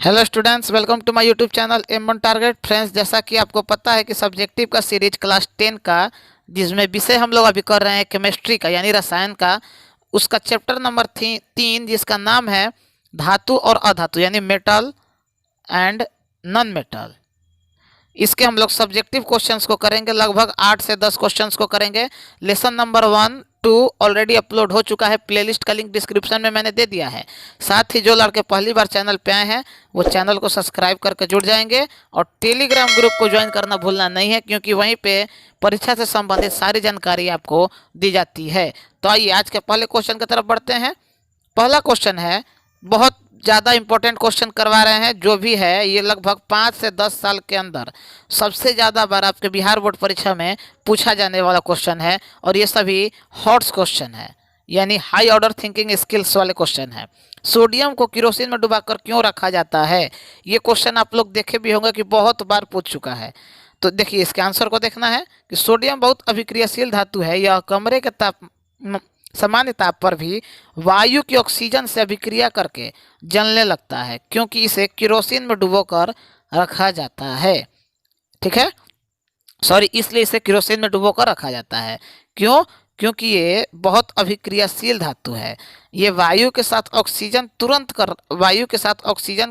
Hello students, welcome to my YouTube channel M1 target. Friends, जैसा कि आपको पता है कि सब्जेक्टिव का सीरीज क्लास 10 का, जिसमें विषय हम लोग अभी कर रहे हैं केमिस्ट्री का यानी रसायन का, उसका चैप्टर नंबर 3 जिसका नाम है धातु और अधातु यानी मेटल एंड नॉन मेटल। इसके हम लोग सब्जेक्टिव क्वेश्चंस को करेंगे, लगभग 8 से 10 क्वेश्चंस को करेंगे। लेसन नंबर 1 2 ऑलरेडी अपलोड हो चुका है, प्लेलिस्ट का लिंक डिस्क्रिप्शन में मैंने दे दिया है। साथ ही जो लड़के पहली बार चैनल पे आए हैं वो चैनल को सब्सक्राइब करके जुड़ जाएंगे और टेलीग्राम ग्रुप को ज्वाइन करना भूलना नहीं है, क्योंकि वहीं पे परीक्षा से संबंधित सारी जानकारी आपको दी जाती है। तो आइए आज के पहले क्वेश्चन की तरफ बढ़ते हैं। पहला क्वेश्चन है, बहुत ज़्यादा इंपॉर्टेंट क्वेश्चन करवा रहे हैं। जो भी है ये लगभग 5 से 10 साल के अंदर सबसे ज़्यादा बार आपके बिहार बोर्ड परीक्षा में पूछा जाने वाला क्वेश्चन है, और ये सभी हॉट्स क्वेश्चन है यानी हाई ऑर्डर थिंकिंग स्किल्स वाले क्वेश्चन है। सोडियम को केरोसिन में डुबाकर क्यों रखा जाता है? ये क्वेश्चन आप लोग देखे भी होंगे कि बहुत बार पूछ चुका है। तो देखिए, इसके आंसर को देखना है कि सोडियम बहुत अभिक्रियाशील धातु है। यह कमरे के सामान्य ताप पर भी वायु की ऑक्सीजन से अभिक्रिया करके जलने लगता है, क्योंकि इसे केरोसिन में डुबोकर रखा जाता है। ठीक है, सॉरी, इसलिए इसे केरोसिन में डुबोकर रखा जाता है। क्यों? क्योंकि ये बहुत अभिक्रियाशील धातु है। ये वायु के साथ ऑक्सीजन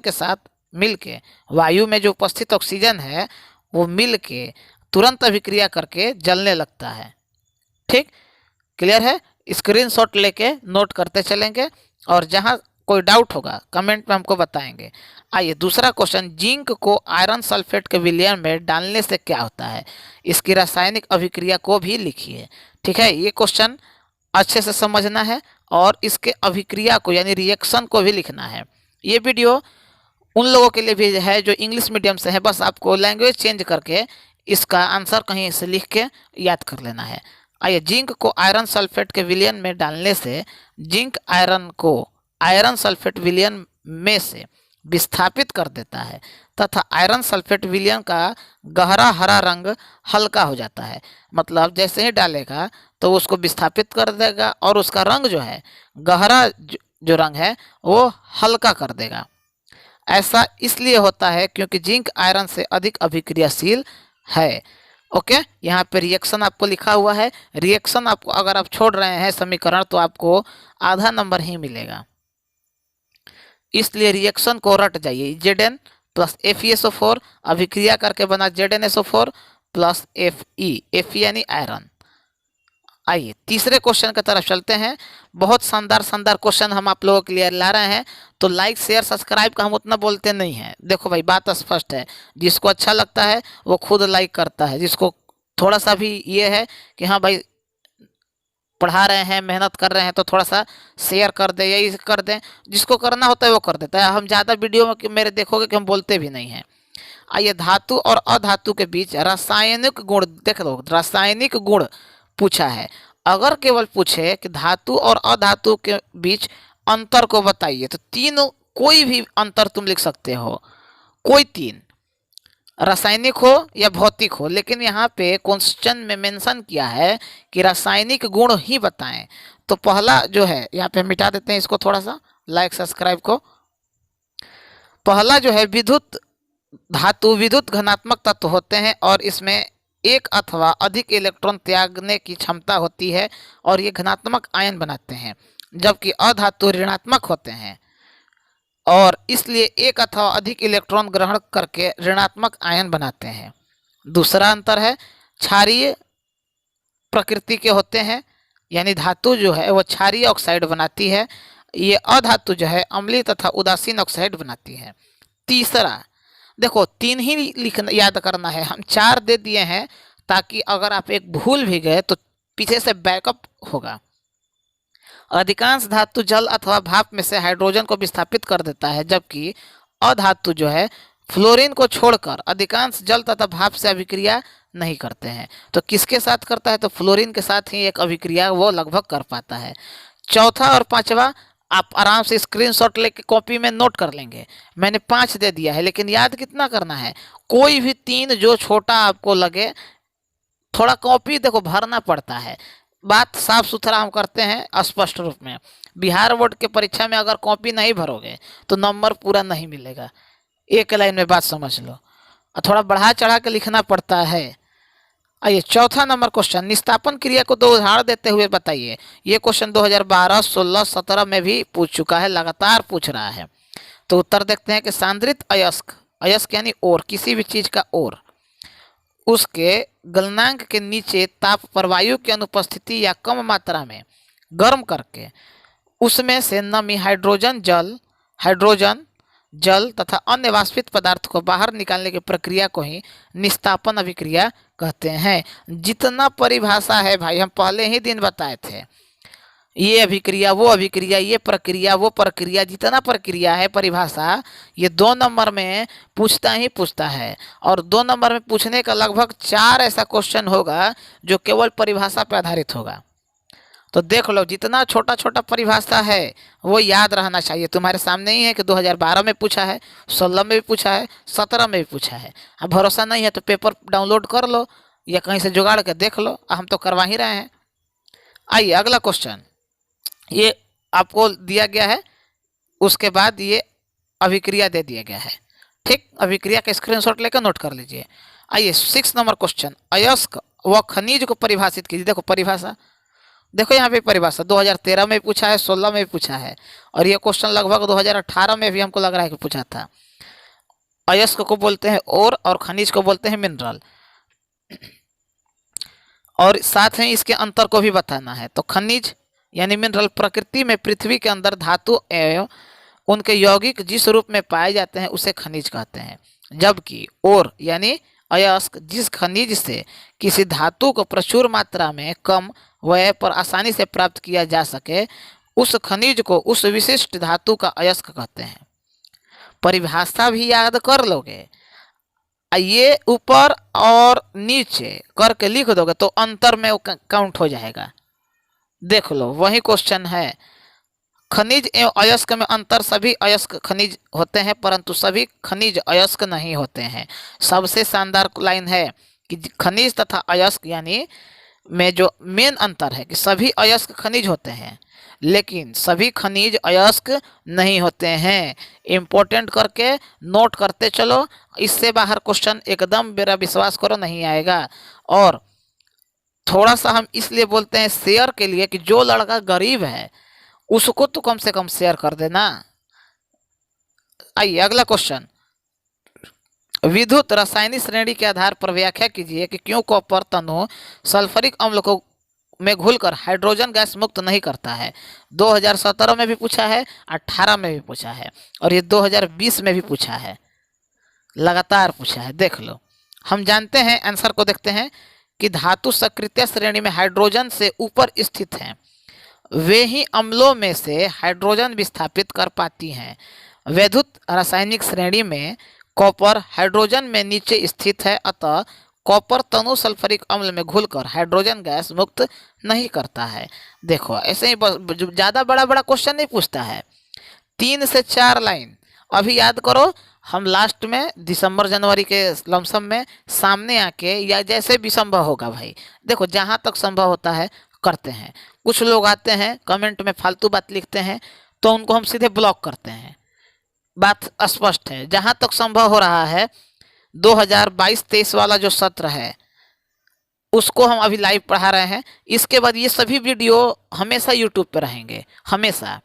के साथ मिलके, वायु में जो उपस्थित ऑक्सीजन है वो मिलके तुरंत अभिक्रिया करके जलने लगता है। ठीक, क्लियर है? स्क्रीनशॉट लेके नोट करते चलेंगे, और जहां कोई डाउट होगा कमेंट में हमको बताएंगे। आइए दूसरा क्वेश्चन, जिंक को आयरन सल्फेट के विलयन में डालने से क्या होता है? इसकी रासायनिक अभिक्रिया को भी लिखिए। ठीक है, ये क्वेश्चन अच्छे से समझना है और इसके अभिक्रिया को यानी रिएक्शन को भी लिखना है। ये वीडियो उन लोगों के लिए भी है जो इंग्लिश मीडियम से है, बस आपको लैंग्वेज चेंज करके इसका आंसर कहीं से लिख के याद कर लेना है। आइए, जिंक को आयरन सल्फेट के विलयन में डालने से जिंक आयरन को आयरन सल्फेट विलयन में से विस्थापित कर देता है तथा आयरन सल्फेट विलयन का गहरा हरा रंग हल्का हो जाता है। मतलब जैसे ही डालेगा तो उसको विस्थापित कर देगा और उसका रंग जो है, गहरा जो रंग है वो हल्का कर देगा। ऐसा इसलिए होता है क्योंकि जिंक आयरन से अधिक अभिक्रियाशील है। ओके, यहाँ पे रिएक्शन आपको लिखा हुआ है। रिएक्शन आपको अगर आप छोड़ रहे हैं समीकरण तो आपको आधा नंबर ही मिलेगा, इसलिए रिएक्शन को रट जाइए। Zn प्लस FeSO4 अभिक्रिया करके बना ZnSO4 प्लस Fe यानी आयरन। आइए तीसरे क्वेश्चन की तरफ चलते हैं। बहुत शानदार क्वेश्चन हम आप लोगों के लिए ला रहे हैं, तो लाइक शेयर सब्सक्राइब का हम उतना बोलते नहीं हैं। देखो भाई, बात स्पष्ट है, जिसको अच्छा लगता है वो खुद लाइक करता है। जिसको थोड़ा सा भी ये है कि हाँ भाई पढ़ा रहे हैं, मेहनत कर रहे हैं, तो थोड़ा सा शेयर कर दे, यही कर दें। जिसको करना होता है वो कर देता है। हम ज़्यादा वीडियो में मेरे देखोगे कि हम बोलते भी नहीं हैं। आइए, धातु और अधातु के बीच रासायनिक गुण देख लो, रासायनिक गुण पूछा है। अगर केवल पूछे कि धातु और अधातु के बीच अंतर को बताइए तो तीनों कोई भी अंतर तुम लिख सकते हो, कोई तीन, रासायनिक हो या भौतिक हो, लेकिन यहाँ पे क्वेश्चन में मेंशन किया है कि रासायनिक गुण ही बताएं। तो पहला जो है, यहाँ पे मिटा देते हैं इसको, थोड़ा सा लाइक सब्सक्राइब को। पहला जो है, विद्युत धातु विद्युत घनात्मक तत्व होते हैं और इसमें एक अथवा अधिक इलेक्ट्रॉन त्यागने की क्षमता होती है और ये घनात्मक आयन बनाते हैं, जबकि अधातु ऋणात्मक होते हैं और इसलिए एक अथवा अधिक इलेक्ट्रॉन ग्रहण करके ऋणात्मक आयन बनाते हैं। दूसरा अंतर है, क्षारीय प्रकृति के होते हैं, यानी धातु जो है वो क्षारीय ऑक्साइड बनाती है, ये अधातु जो है अम्लीय तथा उदासीन ऑक्साइड बनाती है। तीसरा देखो, तीन ही लिखना याद करना है, हम 4 दे दिए हैं ताकि अगर आप एक भूल भी गए तो पीछे से बैकअप होगा। अधिकांश धातु जल अथवा भाप में से हाइड्रोजन को विस्थापित कर देता है, जबकि अधातु जो है फ्लोरीन को छोड़कर अधिकांश जल तथा भाप से अभिक्रिया नहीं करते हैं। तो किसके साथ करता है? तो फ्लोरीन के साथ ही एक अभिक्रिया वो लगभग कर पाता है। चौथा और पांचवा आप आराम से स्क्रीनशॉट लेके कॉपी में नोट कर लेंगे। मैंने 5 दे दिया है, लेकिन याद कितना करना है? कोई भी 3 जो छोटा आपको लगे, थोड़ा कॉपी देखो भरना पड़ता है। बात साफ सुथरा हम करते हैं स्पष्ट रूप में। बिहार बोर्ड के परीक्षा में अगर कॉपी नहीं भरोगे तो नंबर पूरा नहीं मिलेगा। एक लाइन में बात समझ लो, और थोड़ा बढ़ा चढ़ा के लिखना पड़ता है। आइए चौथा नंबर क्वेश्चन, निस्तापन क्रिया को 2 उदाहरण देते हुए बताइए। ये क्वेश्चन 2012, 16, 17 में भी पूछ चुका है, लगातार पूछ रहा है। तो उत्तर देखते हैं कि सांद्रित अयस्क, अयस्क यानी और, किसी भी चीज का और, उसके गलनांक के नीचे ताप पर वायु की अनुपस्थिति या कम मात्रा में गर्म करके उसमें से नमी हाइड्रोजन जल तथा अन्य वाष्पित पदार्थ को बाहर निकालने की प्रक्रिया को ही निस्तापन अभिक्रिया कहते हैं। जितना परिभाषा है भाई, हम पहले ही दिन बताए थे, ये अभिक्रिया वो अभिक्रिया, ये प्रक्रिया वो प्रक्रिया, जितना प्रक्रिया है परिभाषा, ये 2 नंबर में पूछता ही पूछता है। और 2 नंबर में पूछने का लगभग 4 ऐसा क्वेश्चन होगा जो केवल परिभाषा पर आधारित होगा। तो देख लो, जितना छोटा छोटा परिभाषा है वो याद रहना चाहिए। तुम्हारे सामने ही है कि 2012 में पूछा है, 16 में भी पूछा है, 17 में भी पूछा है। अब भरोसा नहीं है तो पेपर डाउनलोड कर लो या कहीं से जुगाड़ के देख लो, हम तो करवा ही रहे हैं। आइए अगला क्वेश्चन, ये आपको दिया गया है, उसके बाद ये अभिक्रिया दे दिया गया है। ठीक, अभिक्रिया का स्क्रीनशॉट लेकर नोट कर लीजिए। आइए 6 नंबर क्वेश्चन, अयस्क व खनिज को परिभाषित कीजिए। देखो परिभाषा, देखो यहाँ पे परिभाषा 2013 में पूछा है, 16 में भी पूछा है, और ये क्वेश्चन लगभग 2018 में भी हमको लग रहा है कि पूछा था। अयस्क को बोलते हैं और खनिज को बोलते हैं मिनरल, और साथ में इसके अंतर को भी बताना है। तो खनिज यानी मिनरल प्रकृति में पृथ्वी के अंदर धातु एवं उनके यौगिक जिस रूप में पाए जाते हैं उसे खनिज कहते हैं, जबकि और यानी अयस्क जिस खनिज से किसी धातु को प्रचुर मात्रा में कम व्यय पर आसानी से प्राप्त किया जा सके उस खनिज को उस विशिष्ट धातु का अयस्क कहते हैं। परिभाषा भी याद कर लोगे, ये ऊपर और नीचे करके लिख दोगे तो अंतर में काउंट हो जाएगा। देख लो वही क्वेश्चन है, खनिज एवं अयस्क में अंतर, सभी अयस्क खनिज होते हैं परंतु सभी खनिज अयस्क नहीं होते हैं। सबसे शानदार लाइन है कि खनिज तथा अयस्क यानी में जो मेन अंतर है कि सभी अयस्क खनिज होते हैं लेकिन सभी खनिज अयस्क नहीं होते हैं। इम्पोर्टेंट करके नोट करते चलो, इससे बाहर क्वेश्चन एकदम मेरा विश्वास करो नहीं आएगा। और थोड़ा सा हम इसलिए बोलते हैं शेयर के लिए कि जो लड़का गरीब है उसको तो कम से कम शेयर कर देना। आइए अगला क्वेश्चन, विद्युत रासायनिक श्रेणी के आधार पर व्याख्या कीजिए कि क्यों कॉपर तनु सल्फ्यूरिक अम्ल को में घुलकर हाइड्रोजन गैस मुक्त नहीं करता है। 2017 में भी पूछा है, 18 में भी पूछा है, और ये 2020 में भी पूछा है, लगातार पूछा है। देख लो, हम जानते हैं, आंसर को देखते हैं कि धातु सक्रिय श्रेणी में हाइड्रोजन से ऊपर स्थित हैं, वे ही अम्लों में से हाइड्रोजन विस्थापित कर पाती हैं। वैद्युत रासायनिक श्रेणी में कॉपर हाइड्रोजन में नीचे स्थित है, अतः कॉपर तनु सल्फ्यूरिक अम्ल में घुलकर हाइड्रोजन गैस मुक्त नहीं करता है। देखो ऐसे ही ज़्यादा बड़ा बड़ा क्वेश्चन नहीं पूछता है, 3 से 4 लाइन अभी याद करो। हम लास्ट में दिसंबर जनवरी के लमसम में सामने आके या जैसे भी संभव होगा भाई, देखो जहाँ तक संभव होता है करते हैं। कुछ लोग आते हैं कमेंट में फालतू बात लिखते हैं तो उनको हम सीधे ब्लॉक करते हैं। बात स्पष्ट है, जहाँ तक संभव हो रहा है 2022-23 वाला जो सत्र है उसको हम अभी लाइव पढ़ा रहे हैं। इसके बाद ये सभी वीडियो हमेशा यूट्यूब पे रहेंगे, हमेशा,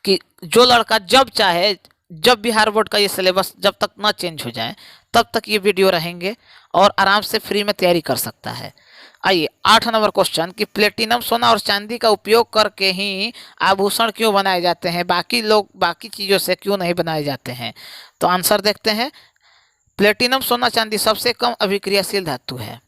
कि जो लड़का जब चाहे, जब बिहार बोर्ड का ये सिलेबस जब तक ना चेंज हो जाए तब तक ये वीडियो रहेंगे और आराम से फ्री में तैयारी कर सकता है। आइए 8 नंबर क्वेश्चन कि प्लेटिनम, सोना और चांदी का उपयोग करके ही आभूषण क्यों बनाए जाते हैं, बाकी चीज़ों से क्यों नहीं बनाए जाते हैं। तो आंसर देखते हैं, प्लेटिनम सोना चांदी सबसे कम अभिक्रियाशील धातु है,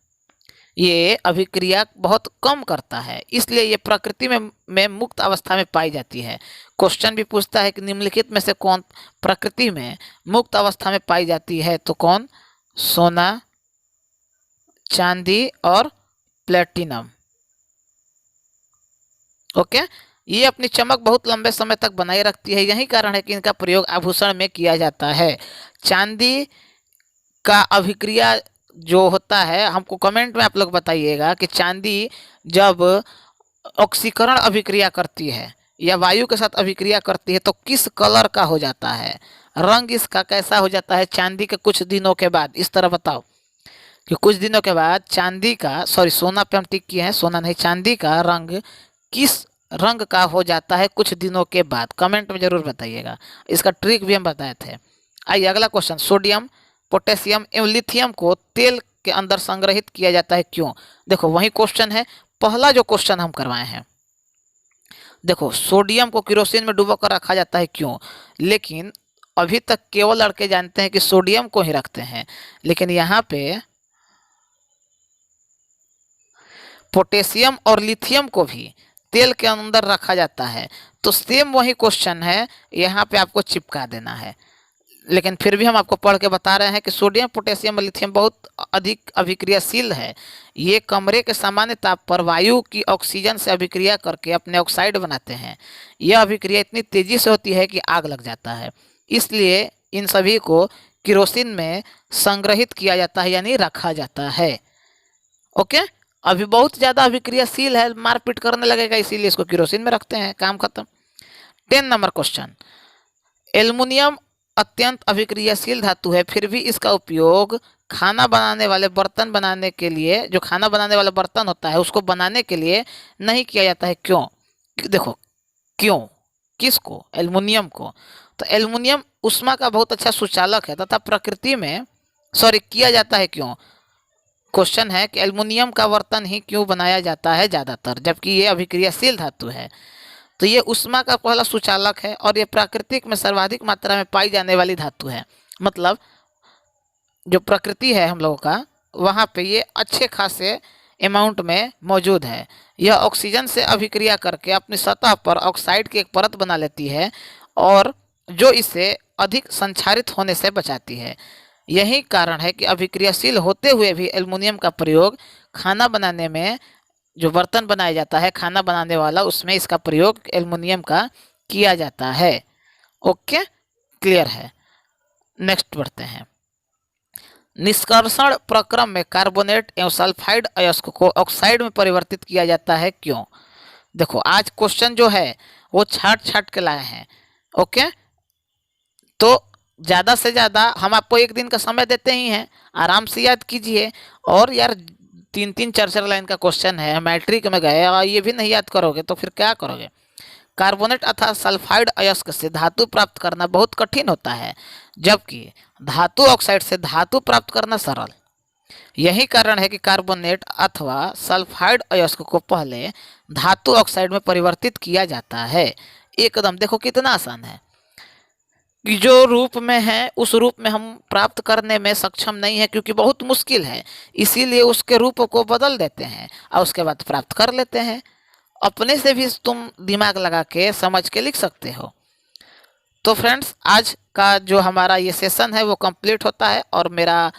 ये अभिक्रिया बहुत कम करता है, इसलिए ये प्रकृति में मुक्त अवस्था में पाई जाती है। क्वेश्चन भी पूछता है कि निम्नलिखित में से कौन प्रकृति में मुक्त अवस्था में पाई जाती है, तो कौन, सोना, चांदी और प्लेटिनम। ओके, ये अपनी चमक बहुत लंबे समय तक बनाए रखती है, यही कारण है कि इनका प्रयोग आभूषण में किया जाता है। चांदी का अभिक्रिया जो होता है, हमको कमेंट में आप लोग बताइएगा कि चांदी जब ऑक्सीकरण अभिक्रिया करती है या वायु के साथ अभिक्रिया करती है तो किस कलर का हो जाता है, रंग इसका कैसा हो जाता है चांदी के कुछ दिनों के बाद, इस तरह बताओ कि कुछ दिनों के बाद चांदी का, सॉरी सोना पे हम टिक किए हैं, सोना नहीं, चांदी का रंग किस रंग का हो जाता है कुछ दिनों के बाद। कमेंट में जरूर बताइएगा, इसका ट्रिक भी हम बताए थे। आइए अगला क्वेश्चन, सोडियम पोटेशियम एवं लिथियम को तेल के अंदर संग्रहित किया जाता है क्यों। देखो वही क्वेश्चन है, पहला जो क्वेश्चन हम करवाए हैं। देखो सोडियम को केरोसिन में डुबो कर रखा जाता है क्यों, लेकिन अभी तक केवल लड़के जानते हैं कि सोडियम को ही रखते हैं, लेकिन यहाँ पे पोटेशियम और लिथियम को भी तेल के अंदर रखा जाता है। तो सेम वही क्वेश्चन है, यहाँ पे आपको चिपका देना है, लेकिन फिर भी हम आपको पढ़ के बता रहे हैं कि सोडियम पोटेशियम और लिथियम बहुत अधिक अभिक्रियाशील है। ये कमरे के सामान्य ताप पर वायु की ऑक्सीजन से अभिक्रिया करके अपने ऑक्साइड बनाते हैं। यह अभिक्रिया इतनी तेजी से होती है कि आग लग जाता है, इसलिए इन सभी को केरोसिन में संग्रहित किया जाता है, यानी रखा जाता है। ओके, अभी बहुत ज़्यादा अभिक्रियाशील है, मारपीट करने लगेगा, इसीलिए इसको केरोसिन में रखते हैं, काम खत्म। 10 नंबर क्वेश्चन, एल्युमिनियम अत्यंत अभिक्रियाशील धातु है, फिर भी इसका उपयोग खाना बनाने वाले बर्तन बनाने के लिए, जो खाना बनाने वाला बर्तन होता है उसको बनाने के लिए नहीं किया जाता है क्यों। देखो क्यों, किसको, एल्युमिनियम को। तो एल्युमिनियम ऊष्मा का बहुत अच्छा सुचालक है तथा प्रकृति में, सॉरी किया जाता है क्यों, क्वेश्चन है कि एल्युमिनियम का बर्तन ही क्यों बनाया जाता है ज़्यादातर, जबकि ये अभिक्रियाशील धातु है। तो ये ऊष्मा का पहला सुचालक है और ये प्राकृतिक में सर्वाधिक मात्रा में पाई जाने वाली धातु है। मतलब जो प्रकृति है हम लोगों का, वहाँ पे ये अच्छे खासे अमाउंट में मौजूद है। यह ऑक्सीजन से अभिक्रिया करके अपनी सतह पर ऑक्साइड की एक परत बना लेती है और जो इसे अधिक संक्षारित होने से बचाती है। यही कारण है कि अभिक्रियाशील होते हुए भी एल्युमिनियम का प्रयोग खाना बनाने में, जो बर्तन बनाया जाता है खाना बनाने वाला, उसमें इसका प्रयोग एल्युमिनियम का किया जाता है। ओके, क्लियर है। नेक्स्ट बढ़ते हैं, निष्कर्षण प्रक्रम में कार्बोनेट एवं सल्फाइड अयस्क को ऑक्साइड में परिवर्तित किया जाता है क्यों। देखो आज क्वेश्चन जो है वो छाट छाट के लाए हैं। ओके, तो ज़्यादा से ज़्यादा हम आपको एक दिन का समय देते ही हैं, आराम से याद कीजिए। और यार 3-3 4-4 लाइन का क्वेश्चन है, मैट्रिक में गए और ये भी नहीं याद करोगे तो फिर क्या करोगे। कार्बोनेट अथवा सल्फाइड अयस्क से धातु प्राप्त करना बहुत कठिन होता है, जबकि धातु ऑक्साइड से धातु प्राप्त करना सरल। यही कारण है कि कार्बोनेट अथवा सल्फाइड अयस्क को पहले धातु ऑक्साइड में परिवर्तित किया जाता है। एकदम देखो कितना आसान है कि जो रूप में है उस रूप में हम प्राप्त करने में सक्षम नहीं है, क्योंकि बहुत मुश्किल है, इसीलिए उसके रूप को बदल देते हैं और उसके बाद प्राप्त कर लेते हैं। अपने से भी तुम दिमाग लगा के समझ के लिख सकते हो। तो फ्रेंड्स आज का जो हमारा ये सेशन है वो कंप्लीट होता है और मेरा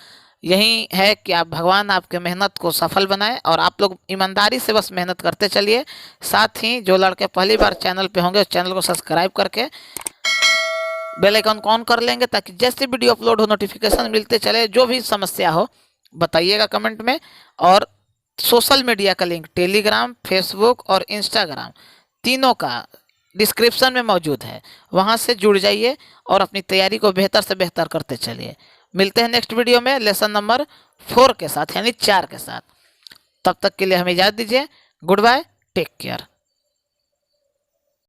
यही है कि आप, भगवान आपके मेहनत को सफल बनाए और आप लोग ईमानदारी से बस मेहनत करते चलिए। साथ ही जो लड़के पहली बार चैनल पे होंगे उस चैनल को सब्सक्राइब करके बेल आइकन को ऑन कर लेंगे, ताकि जैसे वीडियो अपलोड हो नोटिफिकेशन मिलते चले। जो भी समस्या हो बताइएगा कमेंट में। और सोशल मीडिया का लिंक टेलीग्राम, फेसबुक और इंस्टाग्राम तीनों का डिस्क्रिप्शन में मौजूद है, वहां से जुड़ जाइए और अपनी तैयारी को बेहतर से बेहतर करते चलिए। मिलते हैं नेक्स्ट वीडियो में लेसन नंबर 4 के साथ, यानी 4 के साथ। तब तक के लिए हमें इजाज़त दीजिए। Good bye, take care.